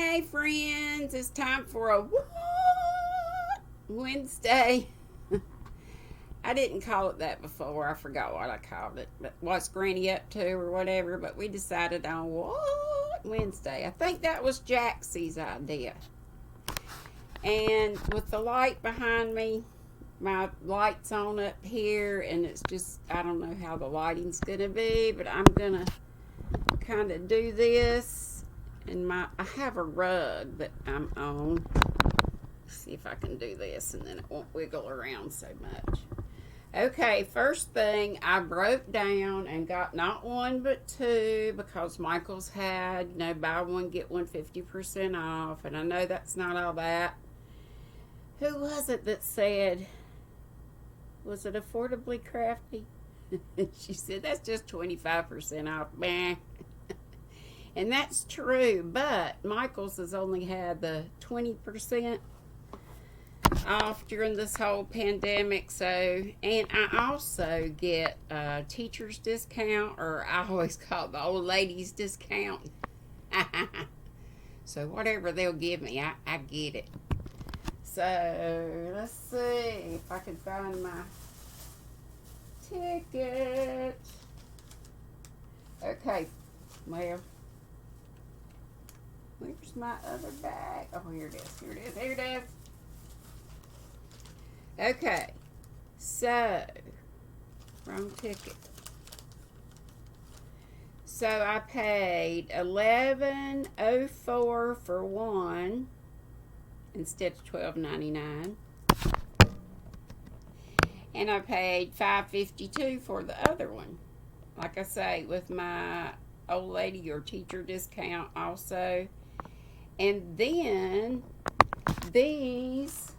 Hey friends, it's time for a what Wednesday. I didn't call it that before. I forgot what I called it. But what's Granny up to or whatever. But we decided on what Wednesday. I think that was Jaxie's idea. And with the light behind me, my light's on up here, and it's just, I don't know how the lighting's going to be, but I'm going to kind of do this. And I have a rug that I'm on. Let's see if I can do this, and then it won't wiggle around so much. Okay, first thing, I broke down and got not one but two, because Michael's had, buy one, get one 50% off. And I know that's not all that. Who was it that said, was it Affordably Crafty? She said, that's just 25% off. Meh. And that's true, but Michael's has only had the 20% off during this whole pandemic. So, and I also get a teacher's discount, or I always call it the old ladies discount. So whatever they'll give me, I get it. So let's see if I can find my ticket. Okay, well, where's my other bag? Oh, here it is. Here it is. Here it is. Okay, so, wrong ticket. So I paid $11.04 for one instead of $12.99, and I paid $5.52 for the other one. Like I say, with my old lady or teacher discount also, and then these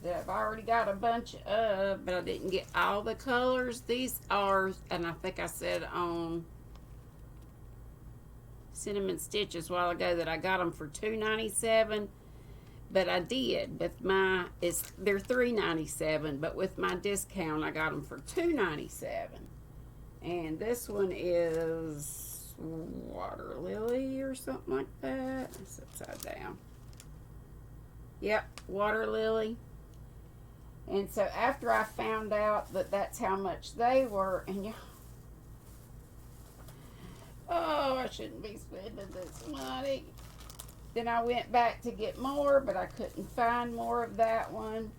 that I've already got a bunch of, but I didn't get all the colors. These are, and I think I said on Cinnamon Stitches a while ago that I got them for $2.97, but I did with my, they're $3.97, but with my discount I got them for $2.97. And this one is Water Lily or something like that. It's upside down. Yep, Water Lily. And so after I found out that that's how much they were, and yeah, oh, I shouldn't be spending this money. Then I went back to get more, but I couldn't find more of that one.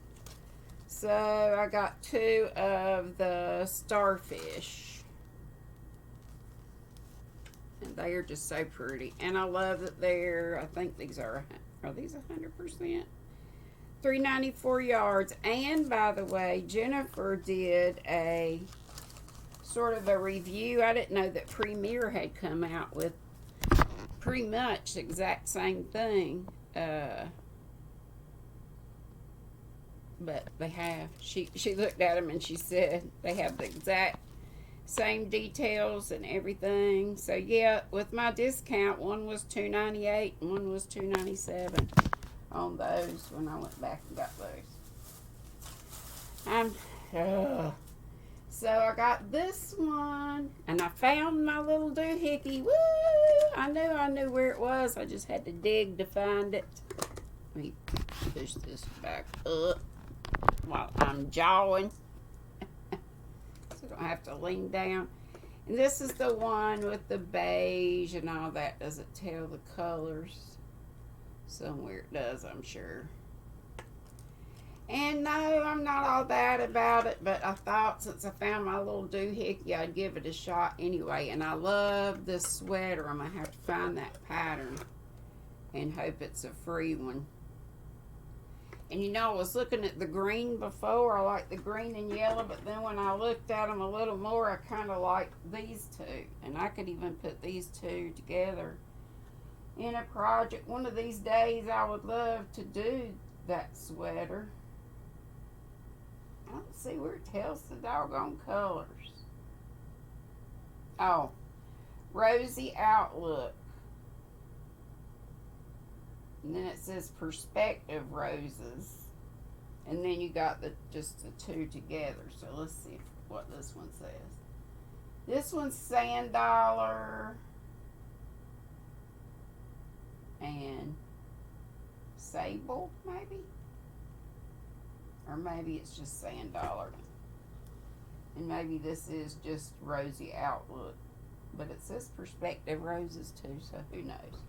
So I got two of the starfish. And they are just so pretty. And I love that they're, I think these are these 100%? $3.94 yards. And by the way, Jennifer did a sort of a review. I didn't know that Premier had come out with pretty much the exact same thing. But they have. She looked at them and she said they have the exact same details and everything. So yeah, with my discount, one was $2.98 and one was $2.97 on those when I went back and got those. So I got this one, and I found my little doohickey. Woo! I knew where it was. I just had to dig to find it. Let me push this back up while I'm jawing, so I don't have to lean down. And this is the one with the beige and all that. Does it tell the colors? Somewhere it does, I'm sure. And no, I'm not all bad about it, but I thought since I found my little doohickey, I'd give it a shot anyway. And I love this sweater. I'm going to have to find that pattern and hope it's a free one. And you know, I was looking at the green before. I like the green and yellow, but then when I looked at them a little more, I kind of like these two. And I could even put these two together in a project. One of these days, I would love to do that sweater. I don't see where it tells the doggone colors. Oh, Rosy Outlook. And then it says Perspective Roses. And then you got just the two together. So let's see what this one says. This one's $100. Sable, maybe? Or maybe it's just Sand Dollar. And maybe this is just Rosy Outlook. But it says Perspective Roses too, so who knows.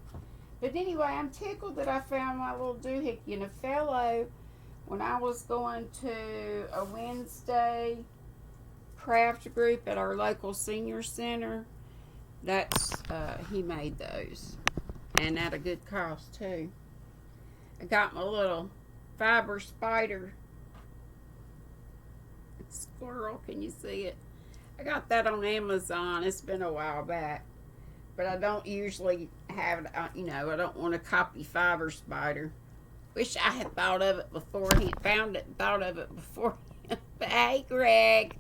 But anyway, I'm tickled that I found my little doohickey. And a fellow, when I was going to a Wednesday craft group at our local senior center, that's he made those. And at a good cost too. I got my little fiber spider squirrel. Can you see it? I got that on Amazon. It's been a while back. But I don't usually have it, you know, I don't want to copy fiber spider. Wish I had thought of it beforehand. Found it and thought of it beforehand. But hey, Greg.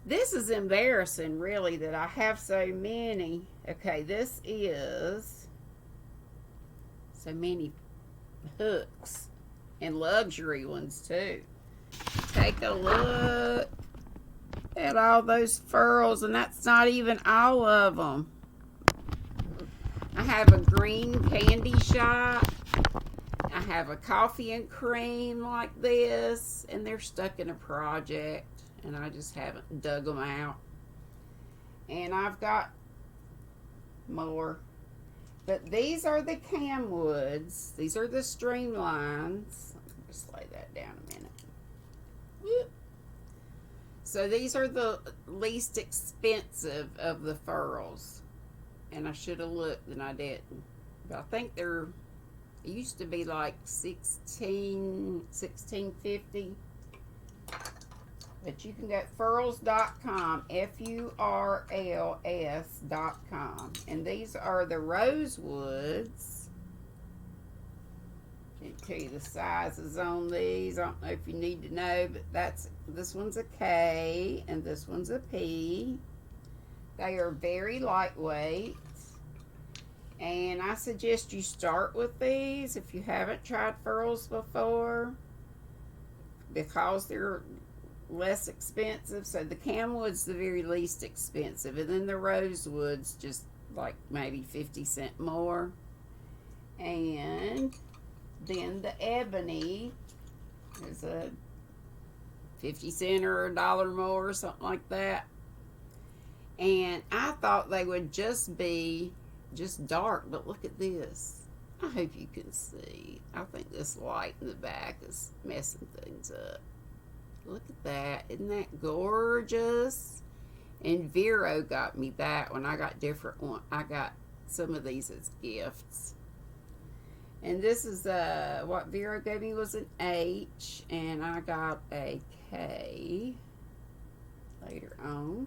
This is embarrassing, really, that I have so many. Okay, this is so many hooks and luxury ones, too. Take a look at all those furls, and that's not even all of them. I have a green candy shop. I have a coffee and cream like this, and they're stuck in a project, and I just haven't dug them out. And I've got more. But these are the camwoods. These are the streamlines. Let me just lay that down a minute. Whoop. So these are the least expensive of the furls. And I should have looked and I didn't. But I think they're, it used to be like $16.50. But you can get furls.com, Furls.com. And these are the rosewoods. Can't tell you the sizes on these. I don't know if you need to know, but this one's a K and this one's a P. They are very lightweight. And I suggest you start with these if you haven't tried furls before, because they're less expensive. So the camwood's the very least expensive, and then the rosewood's just like maybe 50 cents more, and then the ebony is a 50 cents or $1 more or something like that. And I thought they would just be just dark, but look at this. I hope you can see. I think this light in the back is messing things up. Look at that. Isn't that gorgeous? And Vero got me that one. I got different one. I got some of these as gifts. And this is what Vero gave me was an H, and I got a K later on.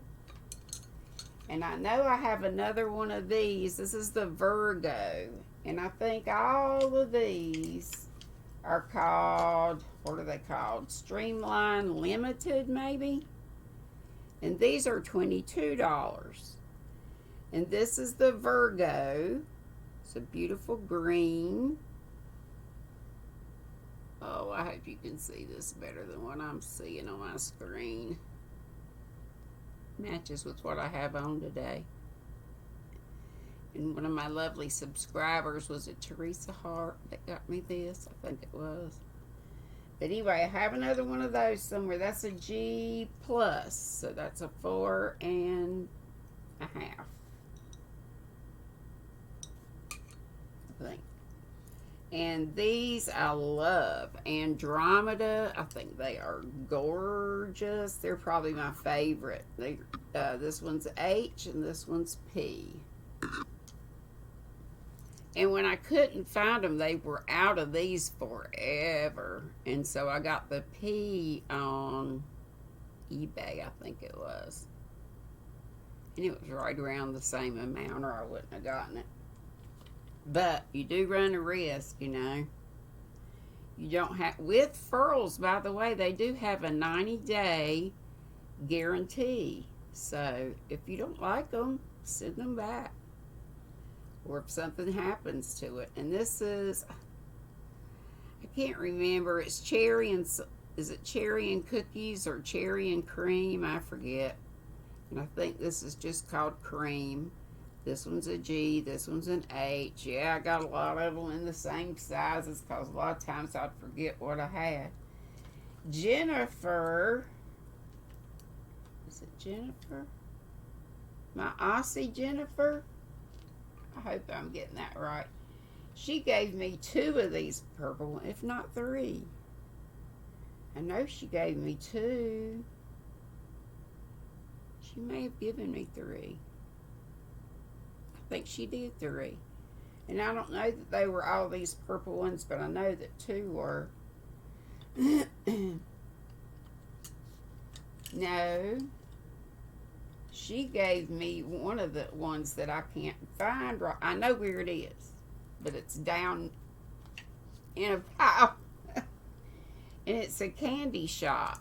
And I know I have another one of these. This is the Virgo. And I think all of these are called, what are they called? Streamline Limited, maybe? And these are $22. And this is the Virgo. It's a beautiful green. Oh, I hope you can see this better than what I'm seeing on my screen. Matches with what I have on today. And one of my lovely subscribers, was it Teresa Hart that got me this? I think it was. But anyway, I have another one of those somewhere. That's a G+. So that's a 4.5. I think. And these I love. Andromeda, I think they are gorgeous. They're probably my favorite. This one's H and this one's P. And when I couldn't find them, they were out of these forever. And so I got the P on eBay, I think it was. And it was right around the same amount, or I wouldn't have gotten it. But you do run a risk, you know. You don't have, with furls, by the way, they do have a 90-day guarantee. So if you don't like them, send them back. Or if something happens to it. And this is, I can't remember, it's cherry and, is it cherry and cookies or cherry and cream? I forget. And I think this is just called cream. This one's a G. This one's an H. Yeah, I got a lot of them in the same sizes because a lot of times I'd forget what I had. Jennifer. Is it Jennifer? My Aussie Jennifer? I hope I'm getting that right. She gave me 2 of these purple, if not 3. I know she gave me 2. She may have given me 3. I think she did 3. And I don't know that they were all these purple ones, but I know that 2 were. No. She gave me one of the ones that I can't find. Right, I know where it is, but it's down in a pile. And it's a candy shop.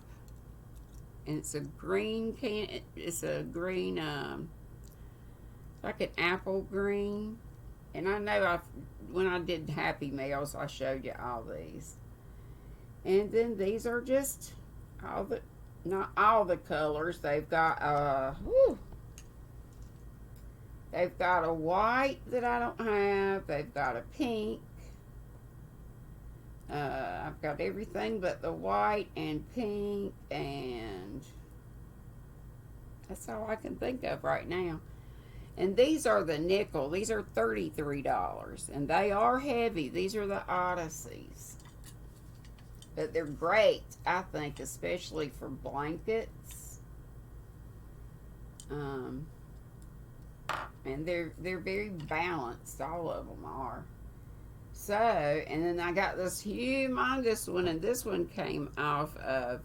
And it's a green it's a green, like an apple green. And I know when I did Happy Meals, I showed you all these. And then these are just not all the colors. They've got, they've got a white that I don't have. They've got a pink. I've got everything but the white and pink, and that's all I can think of right now. And these are the nickel. These are $33, and they are heavy. These are the Odysseys. But they're great, I think, especially for blankets. And they're very balanced. All of them are. So, and then I got this humongous one, and this one came off of,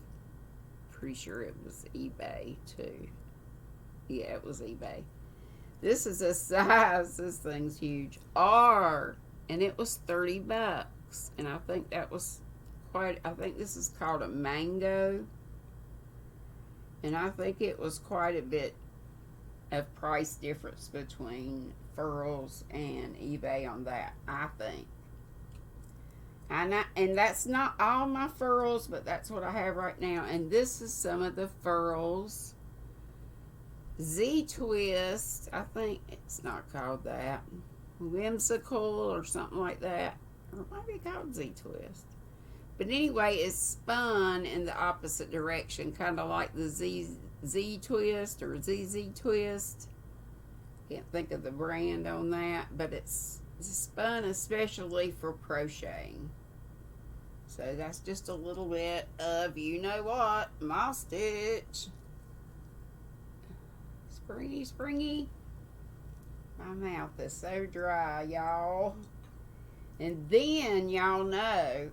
pretty sure it was eBay too. Yeah, it was eBay. This is a size, this thing's huge, R, and it was $30. And I think that was I think this is called a mango. And I think it was quite a bit of price difference between Furls and eBay on that, I think. And that's not all my Furls, but that's what I have right now. And this is some of the Furls. Z-Twist, I think it's not called that. Whimsical or something like that. Or it might be called Z-Twist. But anyway, it's spun in the opposite direction, kind of like the Z-Twist or ZZ Twist. Can't think of the brand on that, but it's spun especially for crocheting. So that's just a little bit of, you know what, moss stitch. Springy, springy. My mouth is so dry, y'all. And then, y'all know,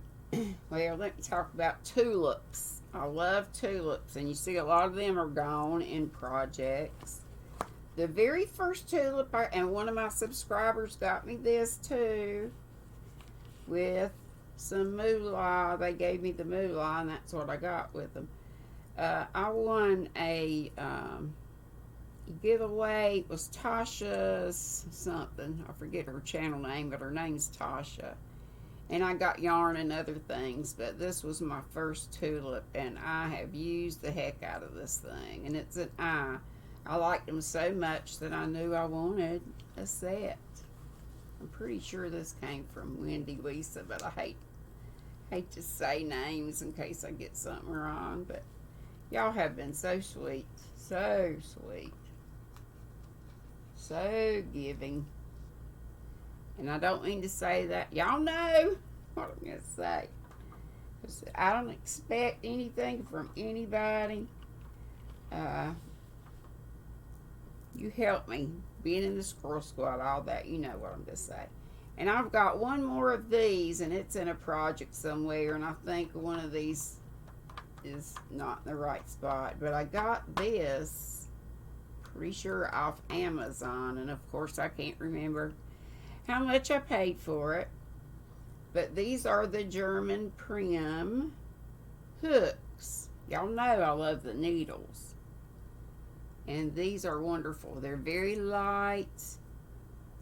well, let me talk about tulips. I love tulips, and you see a lot of them are gone in projects. The very first tulip, and one of my subscribers got me this too, with some moolah. They gave me the moolah, and that's what I got with them. I won a giveaway. It was Tasha's something. I forget her channel name, but her name's Tasha. And I got yarn and other things, but this was my first tulip, and I have used the heck out of this thing. And it's an eye. I liked them so much that I knew I wanted a set. I'm pretty sure this came from Wendy Lisa, but I hate to say names in case I get something wrong. But y'all have been so sweet, so sweet, so giving. And I don't mean to say that. Y'all know what I'm going to say. I don't expect anything from anybody. You help me. Being in the Squirrel Squad, all that. You know what I'm going to say. And I've got one more of these, and it's in a project somewhere. And I think one of these is not in the right spot. But I got this, pretty sure, off Amazon. And, of course, I can't remember how much I paid for it. But these are the German Prim hooks. Y'all know I love the needles. And these are wonderful. They're very light.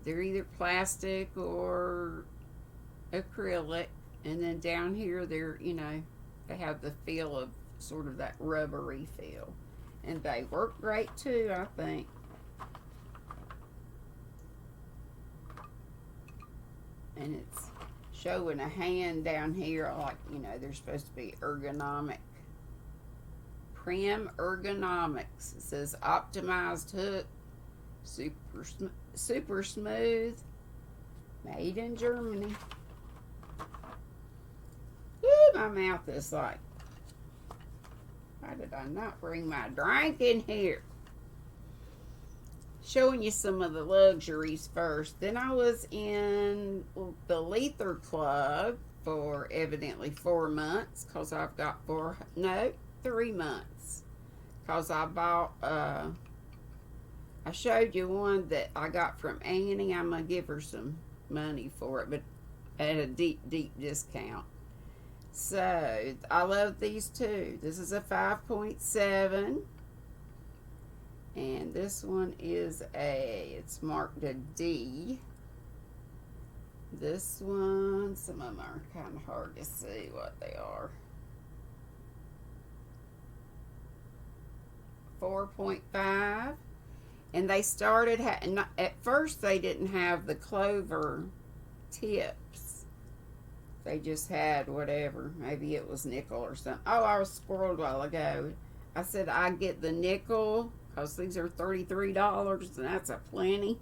They're either plastic or acrylic. And then down here they're, you know, they have the feel of sort of that rubbery feel. And they work great too, I think. And it's showing a hand down here, like, you know, they're supposed to be ergonomic. Prim Ergonomics. It says optimized hook, super smooth, made in Germany. Woo, my mouth is like, why did I not bring my drink in here? Showing you some of the luxuries first. Then I was in the Lether Club for evidently 4 months, because I've got 3 months, because I bought I showed you one that I got from Annie. I'm gonna give her some money for it, but at a deep discount. So I love these two. This is a 5.7, and this one is it's marked a D. This one, some of them are kind of hard to see what they are. 4.5, and they started at first they didn't have the clover tips. They just had whatever, maybe it was nickel or something. Oh, I was spoiled a while ago. I said I'd get the nickel because these are $33, and that's a plenty.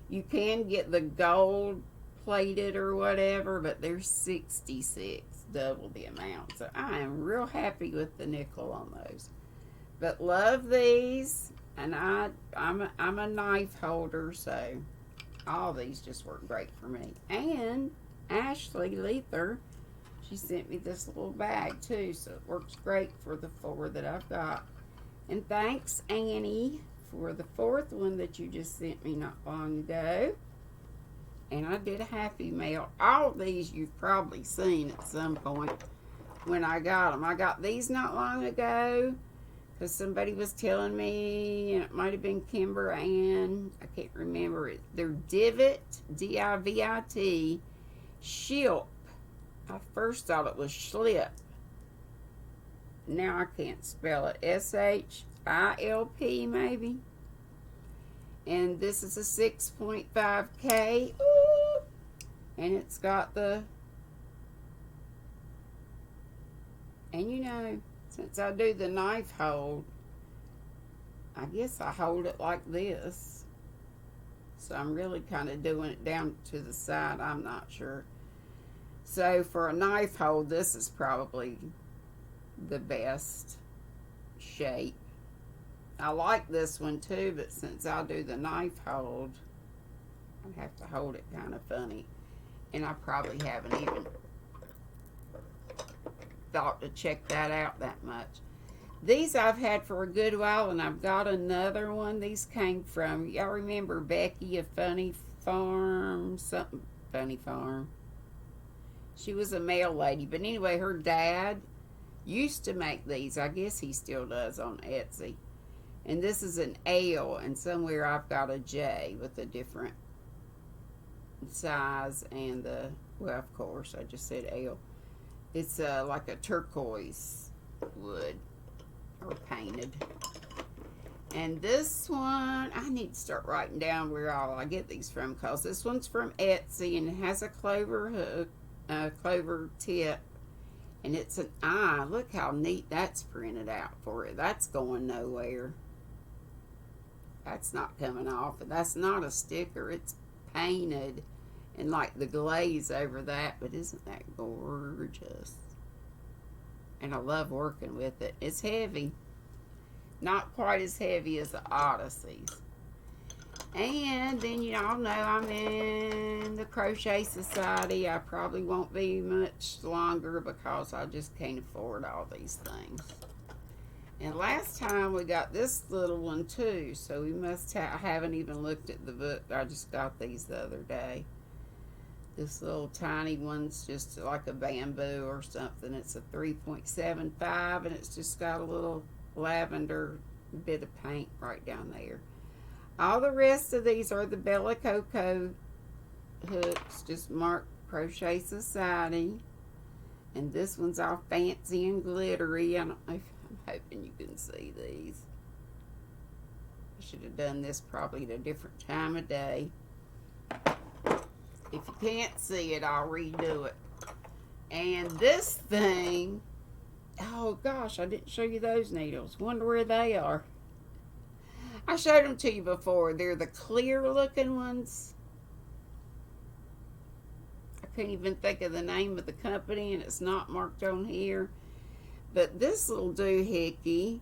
You can get the gold plated or whatever, but they're $66, double the amount. So I am real happy with the nickel on those. But love these, and I'm a knife holder, so all these just work great for me. And Ashley Lether, she sent me this little bag too, so it works great for the 4 that I've got. And thanks, Annie, for the 4th one that you just sent me not long ago. And I did a Happy Mail. All of these you've probably seen at some point when I got them. I got these not long ago because somebody was telling me, and it might have been Kimber Ann, I can't remember it. They're Divot, D-I-V-I-T, Shilp. I first thought it was Schlip. Now I can't spell it. S-H-I-L-P maybe. And this is a 6.5K. Ooh. And it's got the, and you know, since I do the knife hold, I guess I hold it like this. So I'm really kind of doing it down to the side. I'm not sure. So for a knife hold, this is probably the best shape. I like this one too, but since I do the knife hold, I have to hold it kind of funny. And I probably haven't even thought to check that out that much. These I've had for a good while, and I've got another one. These came from, y'all remember Becky of Funny Farm? Something, Funny Farm. She was a mail lady, but anyway, her dad used to make these. I guess he still does on Etsy. And this is an L, and somewhere I've got a J with a different size and the, well, of course, I just said L. It's like a turquoise wood, or painted. And this one, I need to start writing down where all I get these from, because this one's from Etsy, and it has a clover hook, clover tip, and it's an eye. Look how neat that's printed out for it. That's going nowhere. That's not coming off. That's not a sticker. It's painted, and like the glaze over that. But isn't that gorgeous? And I love working with it. It's heavy. Not quite as heavy as the Odysseys. And then you all know I'm in the Crochet Society. I probably won't be much longer because I just can't afford all these things. And last time we got this little one too, so we must I haven't even looked at the book. I just got these the other day. This little tiny one's just like a bamboo or something. It's a 3.75, and it's just got a little lavender bit of paint right down there. All the rest of these are the Bella Coco hooks, just marked Crochet Society. And this one's all fancy and glittery. I don't know if, I'm hoping you can see these. I should have done this probably at a different time of day. If you can't see it, I'll redo it. And this thing, oh gosh, I didn't show you those needles. Wonder where they are. I showed them to you before. They're the clear looking ones. I can't even think of the name of the company, and it's not marked on here. But this little doohickey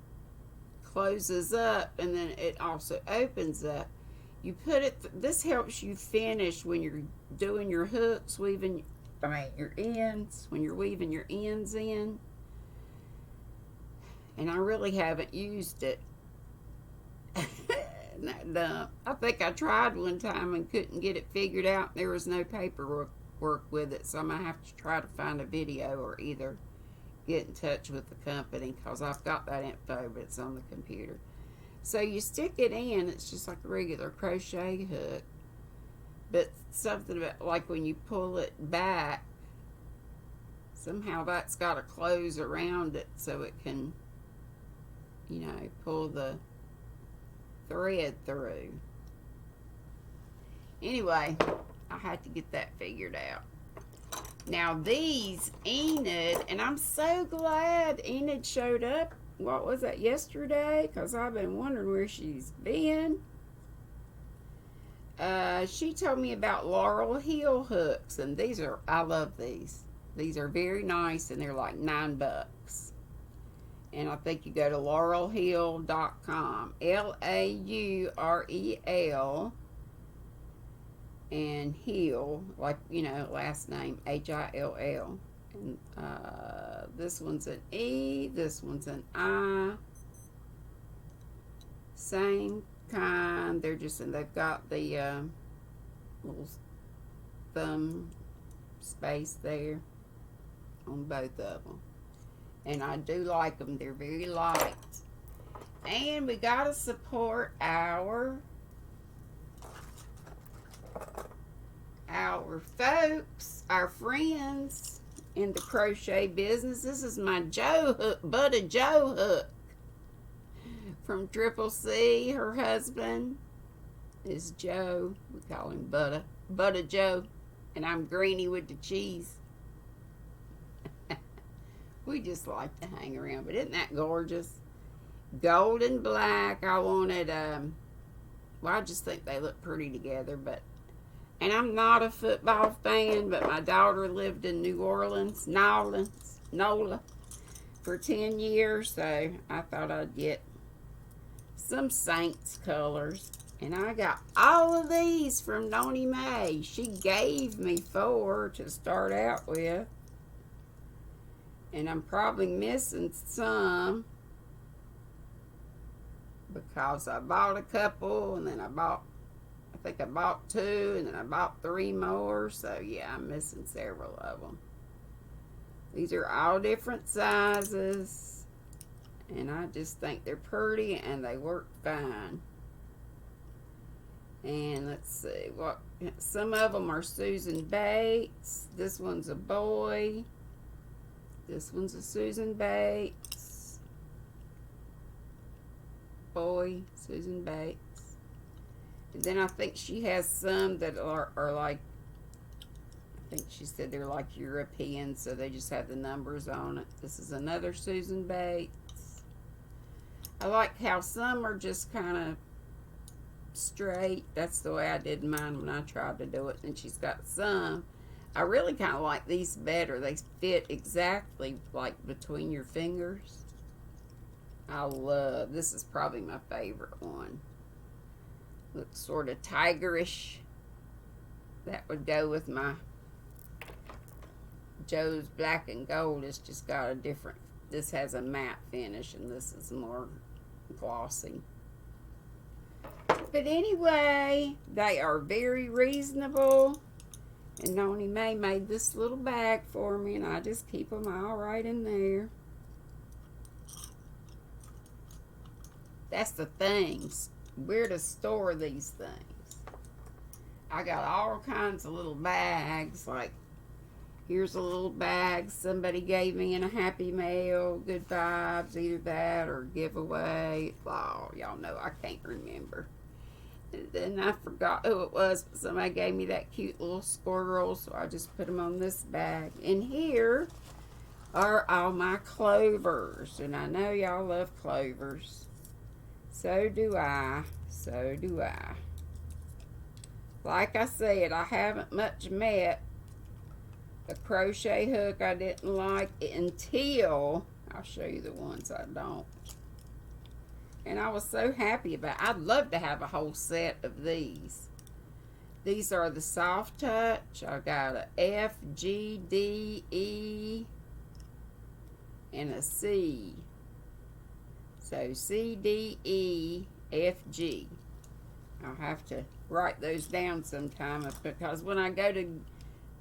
closes up, and then it also opens up. You put it, this helps you finish when you're doing your hooks, weaving, your ends, when you're weaving your ends in. And I really haven't used it. Not dumb. I think I tried one time and couldn't get it figured out. There was no paperwork with it, so I'm going to have to try to find a video or either get in touch with the company, because I've got that info, but it's on the computer. So you stick it in, it's just like a regular crochet hook, but something about, like when you pull it back, somehow that's got to close around it so it can, you know, pull the thread through. Anyway, I had to get that figured out. Now these, Enid, and I'm so glad Enid showed up. What was that, yesterday? Because I've been wondering where she's been. She told me about Laurel Hill hooks, and these are, I love these. These are very nice, and they're like $9. And I think you go to laurelhill.com. Laurel, and Hill, like, you know, last name, Hill. And this one's an E, this one's an I. Same kind. They're just, and they've got the little thumb space there on both of them. And I do like them. They're very light. And we got to support our folks, our friends in the crochet business. This is my Joe hook, Butta Joe hook from Triple C. Her husband is Joe. We call him Butta Joe. And I'm Granny with the cheese. We just like to hang around. But isn't that gorgeous? Gold and black. I wanted, well, I just think they look pretty together. But, and I'm not a football fan, but my daughter lived in New Orleans, NOLA, for 10 years. So I thought I'd get some Saints colors. And I got all of these from Noni Mae. She gave me 4 to start out with. And I'm probably missing some because I bought a couple, and then I think I bought 2, and then I bought 3 more. So yeah, I'm missing several of them. These are all different sizes, and I just think they're pretty and they work fine. And let's see, what, some of them are Susan Bates. This one's a boy. This one's a Susan Bates. Boy, Susan Bates. And then I think she has some that are like, I think she said they're like European, so they just have the numbers on it. This is another Susan Bates. I like how some are just kind of straight. That's the way I did mine when I tried to do it. And she's got some. I really kind of like these better. They fit exactly like between your fingers. I love, this is probably my favorite one. Looks sort of tigerish. That would go with my Joe's black and gold. It's just got a different, this has a matte finish and this is more glossy. But anyway, they are very reasonable. And Noni Mae made this little bag for me, and I just keep them all right in there. That's the things. Where to store these things. I got all kinds of little bags. Like, here's a little bag somebody gave me in a Happy Mail. Good vibes, either that or giveaway. Oh, y'all know I can't remember. And then I forgot who it was, but somebody gave me that cute little squirrel, so I just put them on this bag. And here are all my clovers, and I know y'all love clovers. So do I. So do I. Like I said, I haven't much met a crochet hook I didn't like until I'll show you the ones I don't. And I was so happy about it. I'd love to have a whole set of these. These are the Soft Touch. I got a F, G, D, E, and a C. So C, D, E, F, G. I'll have to write those down sometime because when I go to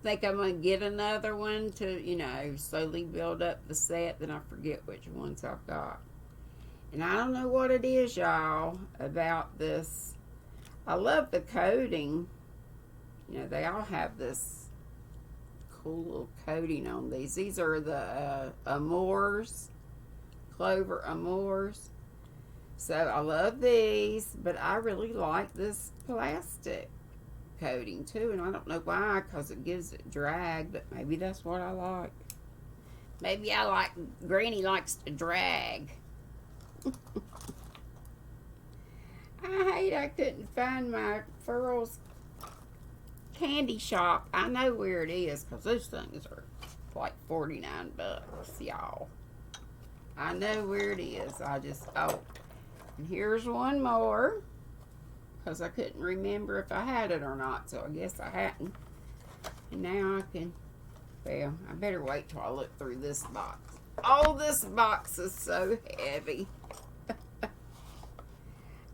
think I'm going to get another one to, you know, slowly build up the set, then I forget which ones I've got. And I don't know what it is, y'all, about this. I love the coating. You know, they all have this cool little coating on these. These are the Amours, Clover Amours. So I love these, but I really like this plastic coating too. And I don't know why, because it gives it drag, but maybe that's what I like. Maybe I like, Granny likes to drag. I hate I couldn't find my Furls candy shop. I know where it is because those things are like 49 bucks, y'all. I know where it is. I just, oh, and here's one more because I couldn't remember if I had it or not, so I guess I hadn't. And now I can, well, I better wait till I look through this box. Oh, this box is so heavy.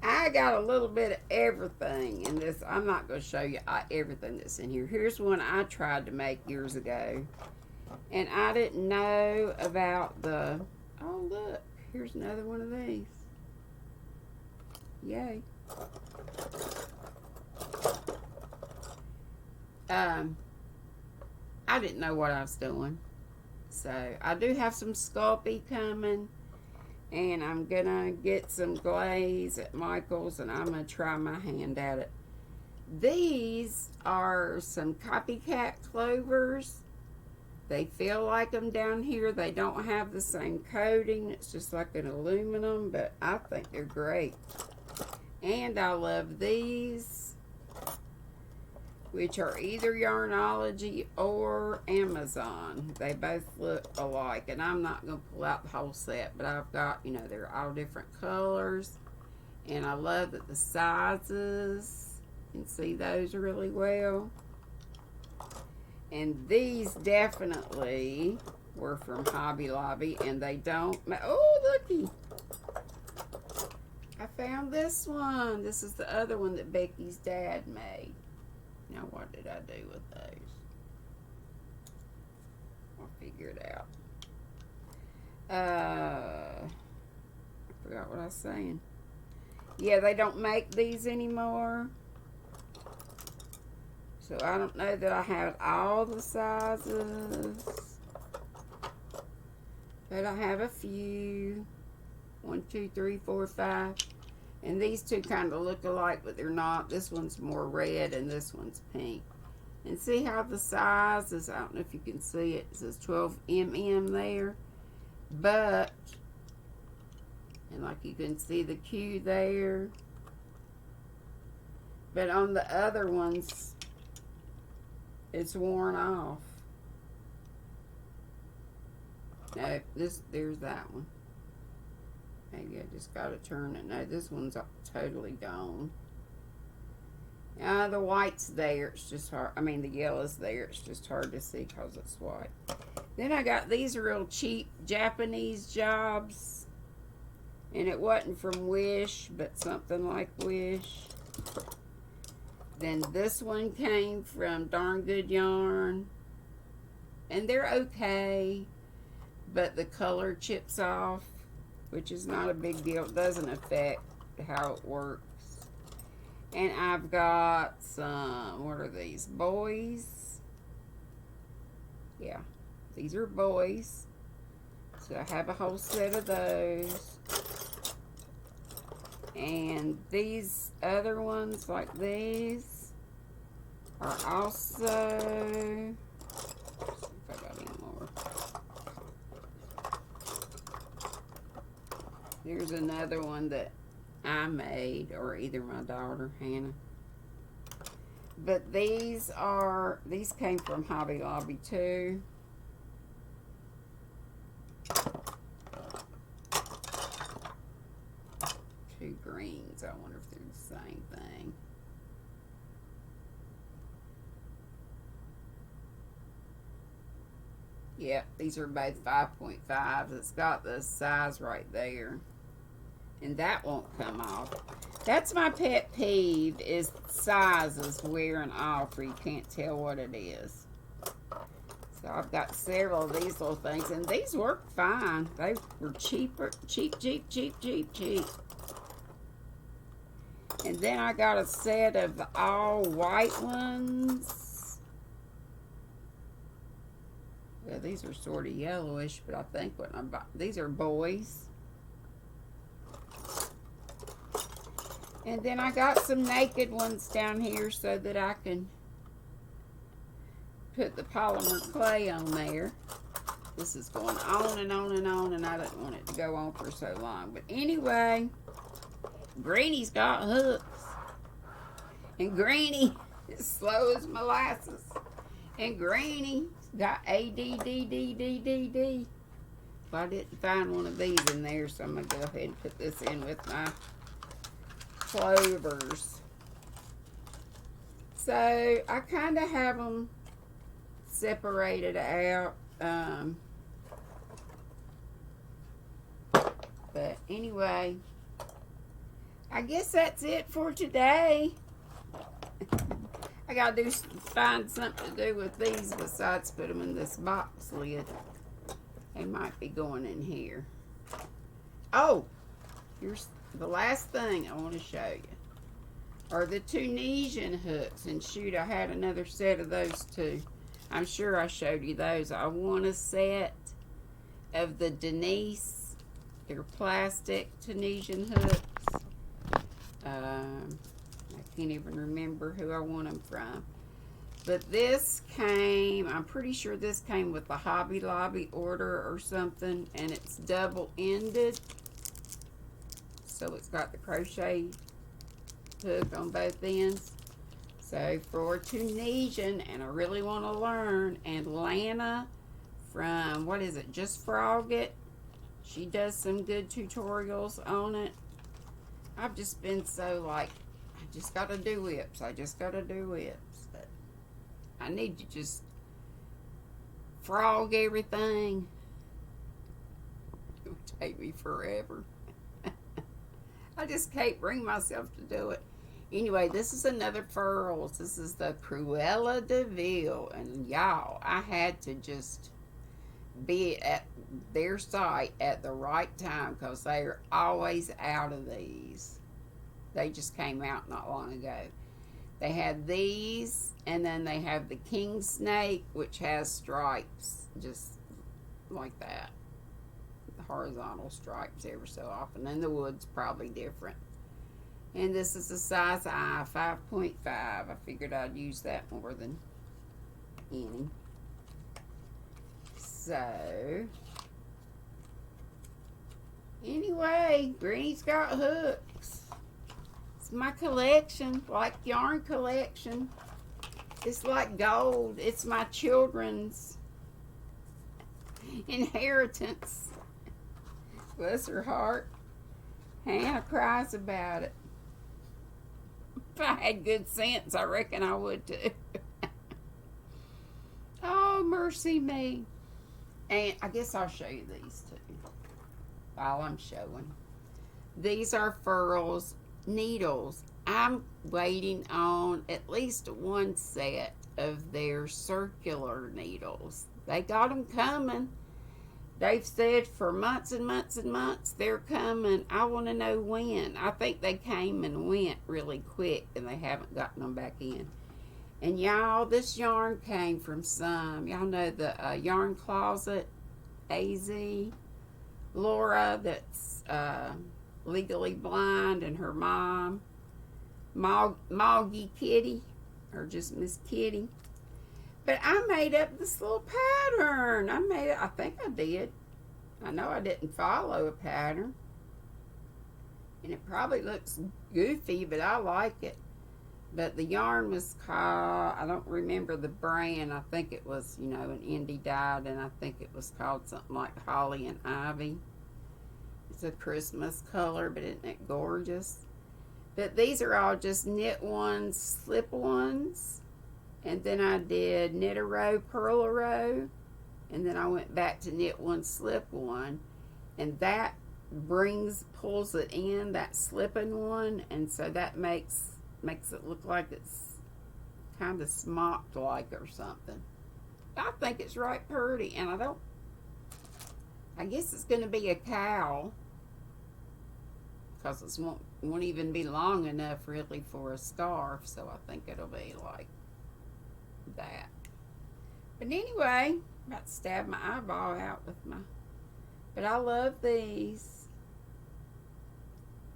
I got a little bit of everything in this. I'm not going to show you everything that's in here. Here's one I tried to make years ago. And I didn't know about the... Oh, look. Here's another one of these. Yay. I didn't know what I was doing. So, I do have some Sculpey coming. And I'm going to get some glaze at Michael's, and I'm going to try my hand at it. These are some copycat clovers. They feel like them down here. They don't have the same coating. It's just like an aluminum, but I think they're great. And I love these, which are either Yarnology or Amazon. They both look alike, and I'm not going to pull out the whole set, but I've got, you know, they're all different colors, and I love that the sizes, you can see those really well. And these definitely were from Hobby Lobby, and they don't, oh, looky. I found this one. This is the other one that Becky's dad made. Now, what did I do with those? I'll figure it out. I forgot what I was saying. Yeah, they don't make these anymore. So, I don't know that I have all the sizes. But I have a few. 1, 2, 3, 4, 5. And these two kind of look alike, but they're not. This one's more red and this one's pink. And see how the size is, I don't know if you can see it. It says 12 mm there. But, and like you can see the Q there. But on the other ones, it's worn off. No, there's that one. Maybe I just got to turn it. No, this one's totally gone. The white's there. It's just hard. I mean, the yellow's there. It's just hard to see because it's white. Then I got these real cheap Japanese jobs. And it wasn't from Wish, but something like Wish. Then this one came from Darn Good Yarn. And they're okay. But the color chips off, which is not a big deal. It doesn't affect how it works. And I've got some, what are these? Boys. Yeah, these are boys. So I have a whole set of those. And these other ones, like these, are also... Let's see if I got any more. Here's another one that I made, or either my daughter, Hannah. But these came from Hobby Lobby too. Two greens. I wonder if they're the same thing. Yep, these are both 5.5. It's got the size right there. And that won't come off. That's my pet peeve, is sizes wearing off where you can't tell what it is. So I've got several of these little things, and these work fine. They were cheap. And then I got a set of the all white ones. Yeah, these are sort of yellowish, but I think when I buy, these are boys. And then I got some naked ones down here so that I can put the polymer clay on there. This is going on and on and on, and I didn't want it to go on for so long. But anyway, Granny's got hooks. And Granny is slow as molasses. And Granny got ADDDDDD. Well, I didn't find one of these in there, so I'm going to go ahead and put this in with my clovers. So I kind of have them separated out. But anyway, I guess that's it for today. I gotta find something to do with these besides put them in this box lid. They might be going in here. Oh, here's the last thing I want to show you are the Tunisian hooks. And shoot, I had another set of those too. I'm sure I showed you those. I want a set of the Denise. They're plastic Tunisian hooks. I can't even remember who I want them from. But this came, I'm pretty sure this came with the Hobby Lobby order or something. And it's double-ended. So it's got the crochet hook on both ends. So for Tunisian, and I really want to learn, and Lana from, what is it, Just Frog It. She does some good tutorials on it. I've just been so like, I just got to do whips. I just got to do whips. But I need to just frog everything. It would take me forever. I just can't bring myself to do it. Anyway, this is another furls. This is the Cruella de Vil. And y'all, I had to just be at their site at the right time because they are always out of these. They just came out not long ago. They had these, and then they have the King Snake, which has stripes just like that. Horizontal stripes ever so often, and the wood's probably different. And this is a size I, 5.5. I figured I'd use that more than any. So anyway, Granny's got hooks. It's my collection, like yarn collection. It's like gold. It's my children's inheritance. Bless her heart. Hannah cries about it. If I had good sense, I reckon I would too. Oh, mercy me. And I guess I'll show you these too while I'm showing. These are furls needles. I'm waiting on at least one set of their circular needles. They got them coming. They've said for months and months and months they're coming. I want to know when. I think they came and went really quick and they haven't gotten them back in. And y'all, this yarn came from some, y'all know the Yarn Closet AZ Laura that's Legally Blind and her mom, Moggy Kitty, or just Miss Kitty. But I made up this little pattern. I think I did. I know I didn't follow a pattern. And it probably looks goofy, but I like it. But the yarn was called, I don't remember the brand. I think it was, an indie dyed, and I think it was called something like Holly and Ivy. It's a Christmas color, but isn't it gorgeous? But these are all just knit ones, slip ones. And then I did knit a row, purl a row. And then I went back to knit one, slip one. And that pulls it in, that slipping one. And so that makes it look like it's kind of smocked like or something. I think it's right pretty. And I guess it's going to be a cowl. Because it won't even be long enough really for a scarf. So I think it'll be like that. But anyway, I'm about to stab my eyeball out with my... But I love these.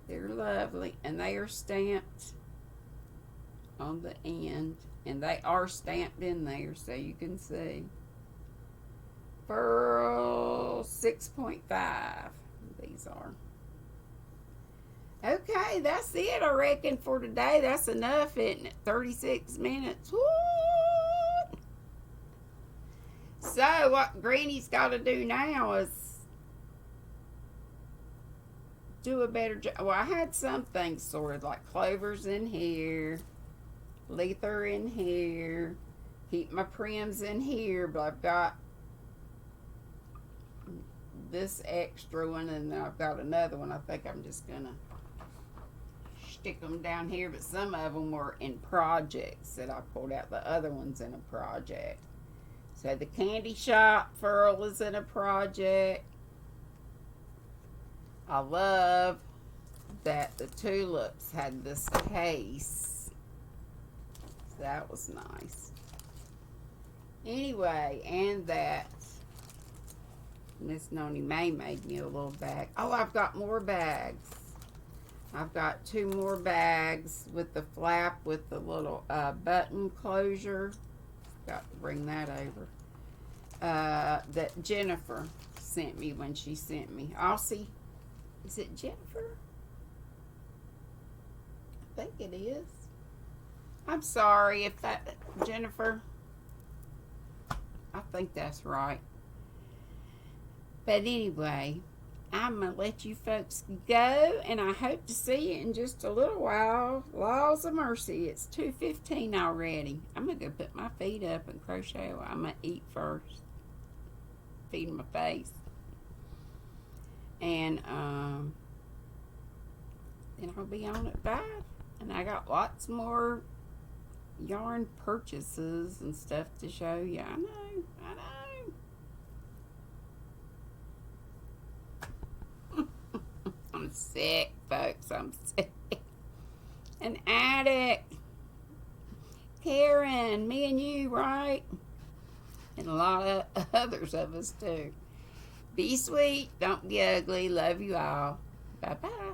They're lovely. And they are stamped on the end. And they are stamped in there so you can see. Furl 6.5. These are. Okay, that's it, I reckon, for today. That's enough, isn't it? 36 minutes. Woo! So, what Granny's got to do now is do a better job. Well, I had some things sorted, like clovers in here, lether in here, keep my prims in here, but I've got this extra one, and then I've got another one. I think I'm just going to stick them down here, but some of them were in projects that I pulled out. The other one's in a project. So the candy shop furl is in a project. I love that the tulips had this case. So that was nice. Anyway, and that Miss Noni May made me a little bag. Oh, I've got more bags. I've got 2 more bags with the flap with the little button closure. Got to bring that over. That Jennifer sent me when she sent me. Aussie. Is it Jennifer? I think it is. I'm sorry if that... Jennifer. I think that's right. But anyway... I'm going to let you folks go, and I hope to see you in just a little while. Laws of mercy, it's 2:15 already. I'm going to go put my feet up and crochet. Well, I'm going to eat first. Feed my face. And then I'll be on at 5. And I got lots more yarn purchases and stuff to show you. I know. I'm sick, folks. I'm sick. An addict. Karen, me and you, right? And a lot of others of us, too. Be sweet. Don't be ugly. Love you all. Bye-bye.